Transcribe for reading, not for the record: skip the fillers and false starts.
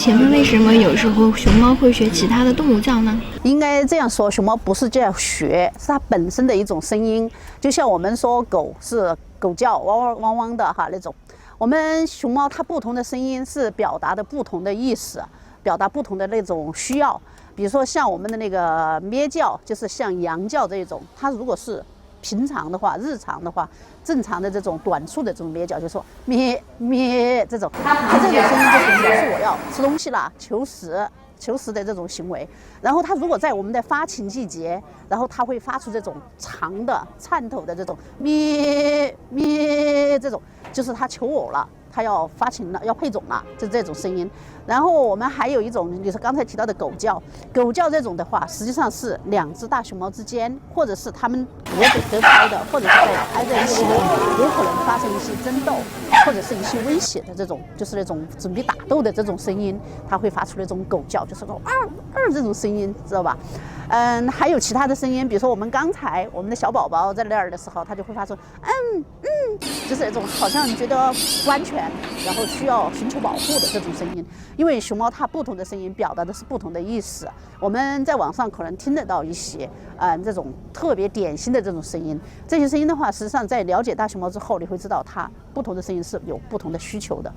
请问为什么有时候熊猫会学其他的动物叫呢？应该这样说，熊猫不是这样学，是它本身的一种声音。就像我们说狗是狗叫，汪汪汪汪的哈那种。我们熊猫它不同的声音是表达的不同的意思，表达不同的那种需要。比如说像我们的那个咩叫，就是像羊叫这种，它如果是平常的话、日常的话、正常的这种短促的这种咩叫，就说咩咩这种，它这种声音就是表示我要吃东西啦、求食的这种行为。然后它如果在我们的发情季节，然后它会发出这种长的颤抖的这种咩咩这种，就是它求偶了。它要发情了，要配种了，就这种声音。然后我们还有一种，就是刚才提到的狗叫。狗叫这种的话，实际上是两只大熊猫之间，或者是它们隔开的，或者是挨在一起的，有可能发生一些争斗，或者是一些威胁的这种，就是那种准备打斗的这种声音，它会发出那种狗叫，就是个这种声音，知道吧？还有其他的声音，比如说我们刚才我们的小宝宝在那儿的时候，它就会发出就是那种好像觉得不安全，然后需要寻求保护的这种声音。因为熊猫它不同的声音表达的是不同的意思，我们在网上可能听得到一些这种特别典型的这种声音。这些声音的话，实际上在了解大熊猫之后，你会知道它不同的声音是有不同的需求的。